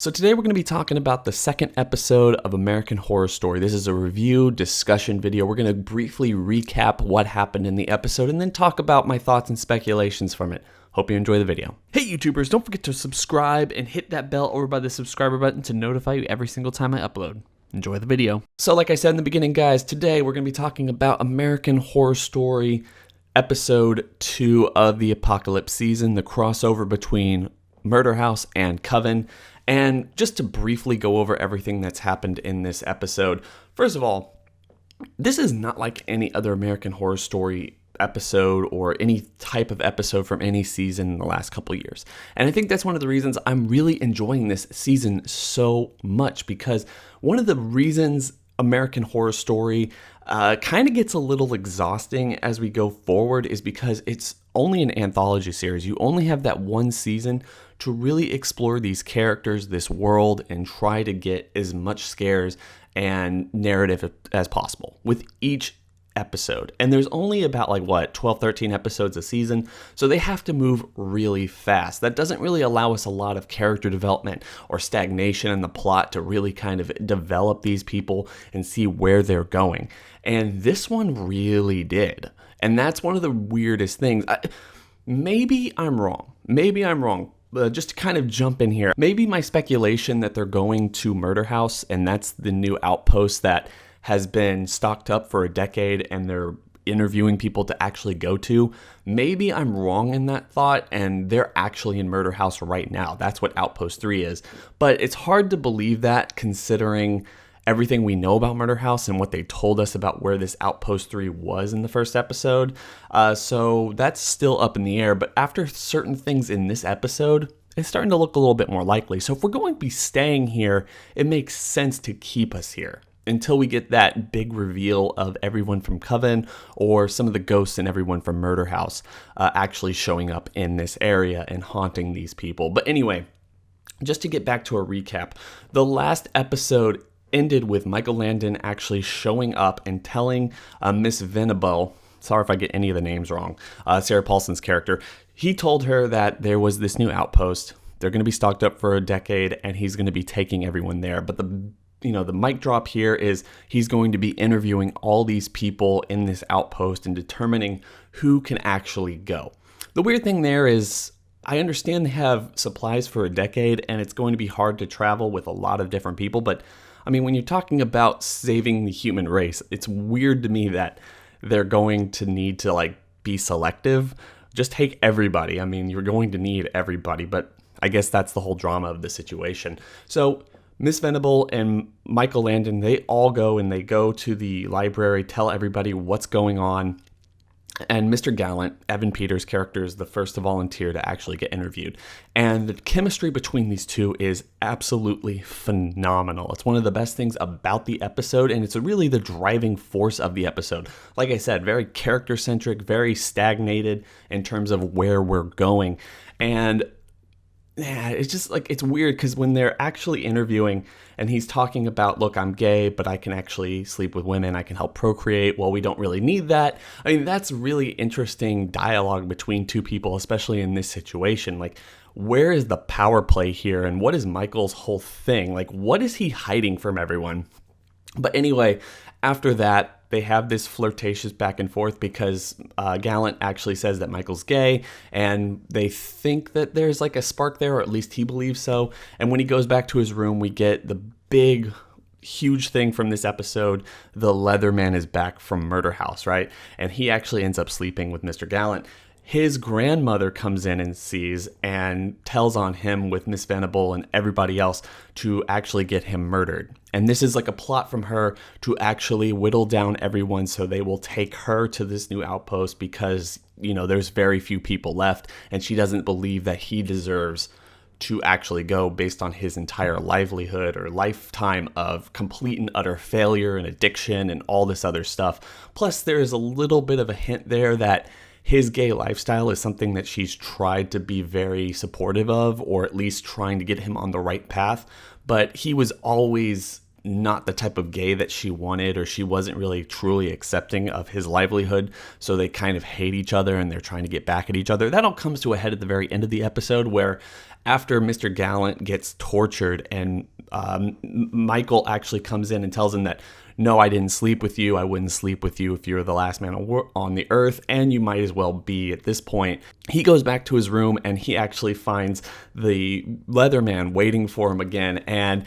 So today we're going to be talking about the second episode of American Horror Story. This is a review discussion video. We're going to briefly recap what happened in the episode and then talk about my thoughts and speculations from it. Hope you enjoy the video. Hey YouTubers, don't forget to subscribe and hit that bell over by the subscriber button to notify you every single time I upload. Enjoy the video. So like I said in the beginning, guys, today we're going to be talking about American Horror Story episode 2 of the Apocalypse season, the crossover between Murder House and Coven. And just to briefly go over everything that's happened in this episode, first of all, this is not like any other American Horror Story episode or any type of episode from any season in the last couple of years. And I think that's one of the reasons I'm really enjoying this season so much, because one of the reasons American Horror Story kind of gets a little exhausting as we go forward is because it's only an anthology series. You only have that one season to really explore these characters, this world, and try to get as much scares and narrative as possible with each episode. And there's only about 12, 13 episodes a season, so they have to move really fast. That doesn't really allow us a lot of character development or stagnation in the plot to really kind of develop these people and see where they're going. And this one really did. And that's one of the weirdest things. Maybe I'm wrong. Just to kind of jump in here, maybe my speculation that they're going to Murder House and that's the new outpost that has been stocked up for a decade and they're interviewing people to actually go to. Maybe I'm wrong in that thought and they're actually in Murder House right now. That's what Outpost 3 is. But it's hard to believe that considering everything we know about Murder House and what they told us about where this Outpost 3 was in the first episode. So that's still up in the air. But after certain things in this episode, it's starting to look a little bit more likely. So if we're going to be staying here, it makes sense to keep us here until we get that big reveal of everyone from Coven or some of the ghosts and everyone from Murder House actually showing up in this area and haunting these people. But anyway, just to get back to a recap, the last episode ended with Michael Landon actually showing up and telling Miss Venable, sorry if I get any of the names wrong, Sarah Paulson's character, he told her that there was this new outpost. They're going to be stocked up for a decade and he's going to be taking everyone there. But the mic drop here is he's going to be interviewing all these people in this outpost and determining who can actually go. The weird thing there is I understand they have supplies for a decade and it's going to be hard to travel with a lot of different people, but I mean, when you're talking about saving the human race, it's weird to me that they're going to need to be selective. Just take everybody. I mean, you're going to need everybody, but I guess that's the whole drama of the situation. So Miss Venable and Michael Landon, they all go and they go to the library, tell everybody what's going on. And Mr. Gallant, Evan Peters' character, is the first to volunteer to actually get interviewed. And the chemistry between these two is absolutely phenomenal. It's one of the best things about the episode, and it's really the driving force of the episode. Like I said, very character-centric, very stagnated in terms of where we're going. And yeah, it's just it's weird because when they're actually interviewing and he's talking about, look, I'm gay, but I can actually sleep with women. I can help procreate. Well, we don't really need that. I mean, that's really interesting dialogue between two people, especially in this situation. Where is the power play here? And what is Michael's whole thing? What is he hiding from everyone? But anyway, after that, they have this flirtatious back and forth because Gallant actually says that Michael's gay and they think that there's a spark there, or at least he believes so. And when he goes back to his room, we get the big, huge thing from this episode. The Leatherman is back from Murder House, right? And he actually ends up sleeping with Mr. Gallant. His grandmother comes in and sees and tells on him with Miss Venable and everybody else to actually get him murdered. And this is a plot from her to actually whittle down everyone so they will take her to this new outpost because, there's very few people left and she doesn't believe that he deserves to actually go based on his entire livelihood or lifetime of complete and utter failure and addiction and all this other stuff. Plus, there is a little bit of a hint there that his gay lifestyle is something that she's tried to be very supportive of, or at least trying to get him on the right path. But he was always not the type of gay that she wanted, or she wasn't really truly accepting of his livelihood. So they kind of hate each other and they're trying to get back at each other. That all comes to a head at the very end of the episode where after Mr. Gallant gets tortured and Michael actually comes in and tells him that, no, I didn't sleep with you. I wouldn't sleep with you if you're the last man on the earth, and you might as well be at this point. He goes back to his room and he actually finds the Leatherman waiting for him again. And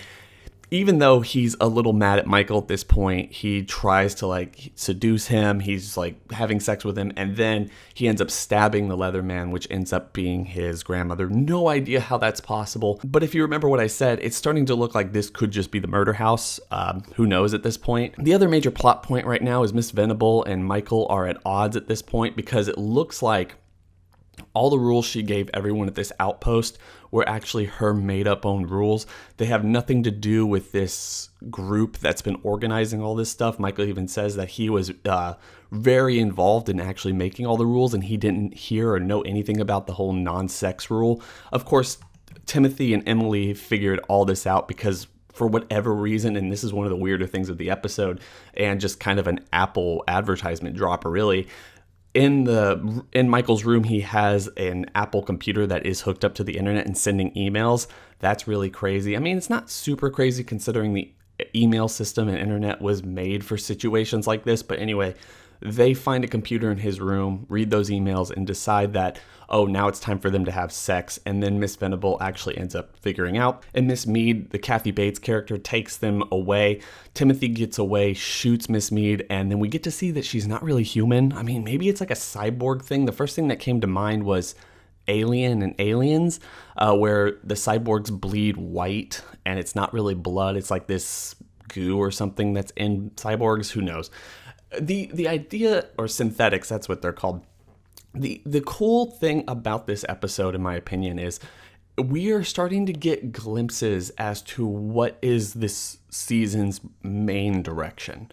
even though he's a little mad at Michael at this point, he tries to like seduce him. He's like having sex with him, and then he ends up stabbing the Leatherman, which ends up being his grandmother. No idea how that's possible. But if you remember what I said, it's starting to look like this could just be the murder house. Who knows at this point? The other major plot point right now is Miss Venable and Michael are at odds at this point, because it looks like all the rules she gave everyone at this outpost were actually her made-up own rules. They have nothing to do with this group that's been organizing all this stuff. Michael even says that he was very involved in actually making all the rules, and he didn't hear or know anything about the whole non-sex rule. Of course, Timothy and Emily figured all this out because for whatever reason, and this is one of the weirder things of the episode, and just kind of an Apple advertisement dropper really, in Michael's room, he has an Apple computer that is hooked up to the internet and sending emails. That's really crazy. I mean, it's not super crazy considering the email system and internet was made for situations like this. But anyway, they find a computer in his room, read those emails, and decide that, oh, now it's time for them to have sex. And then Miss Venable actually ends up figuring out. And Miss Mead, the Kathy Bates character, takes them away. Timothy gets away, shoots Miss Mead, and then we get to see that she's not really human. I mean, maybe it's like a cyborg thing. The first thing that came to mind was Alien and Aliens, where the cyborgs bleed white, and it's not really blood. It's like this goo or something that's in cyborgs. Who knows? The idea, or synthetics, that's what they're called. The cool thing about this episode, in my opinion, is we are starting to get glimpses as to what is this season's main direction.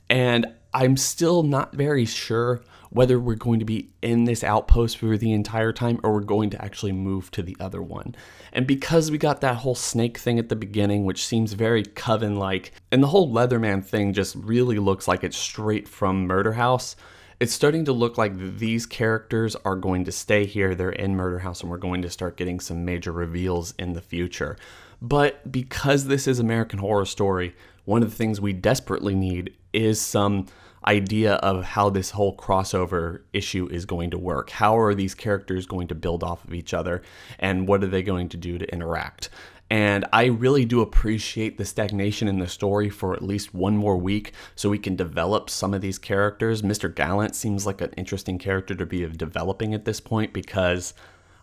And I'm still not very sure whether we're going to be in this outpost for the entire time or we're going to actually move to the other one. And because we got that whole snake thing at the beginning, which seems very Coven-like, and the whole Leatherman thing just really looks like it's straight from Murder House, it's starting to look like these characters are going to stay here. They're in Murder House, and we're going to start getting some major reveals in the future. But because this is American Horror Story, one of the things we desperately need is some idea of how this whole crossover issue is going to work. How are these characters going to build off of each other, and what are they going to do to interact? And I really do appreciate the stagnation in the story for at least one more week so we can develop some of these characters. Mr. Gallant seems like an interesting character to be developing at this point because,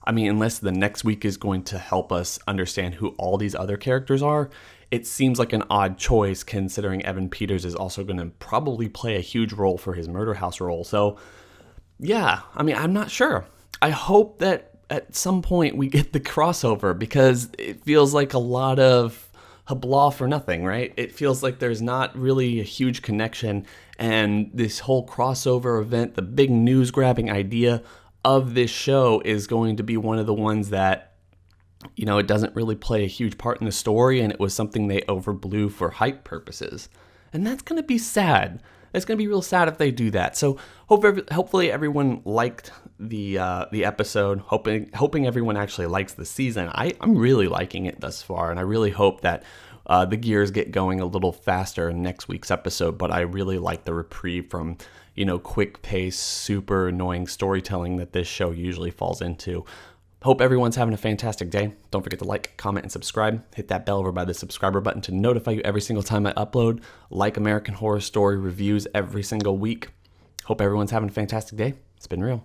I mean, unless the next week is going to help us understand who all these other characters are, it seems like an odd choice considering Evan Peters is also going to probably play a huge role for his Murder House role. So, yeah, I mean, I'm not sure. I hope that at some point we get the crossover because it feels like a lot of habla for nothing, right? It feels like there's not really a huge connection, and this whole crossover event, the big news-grabbing idea of this show is going to be one of the ones that, you know, it doesn't really play a huge part in the story, and it was something they overblew for hype purposes. And that's going to be sad. It's going to be real sad if they do that. So hopefully everyone liked the episode. Hoping everyone actually likes the season. I'm really liking it thus far, and I really hope that the gears get going a little faster in next week's episode. But I really like the reprieve from, you know, quick pace, super annoying storytelling that this show usually falls into. Hope everyone's having a fantastic day. Don't forget to like, comment, and subscribe. Hit that bell over by the subscriber button to notify you every single time I upload. Like American Horror Story reviews every single week. Hope everyone's having a fantastic day. It's been real.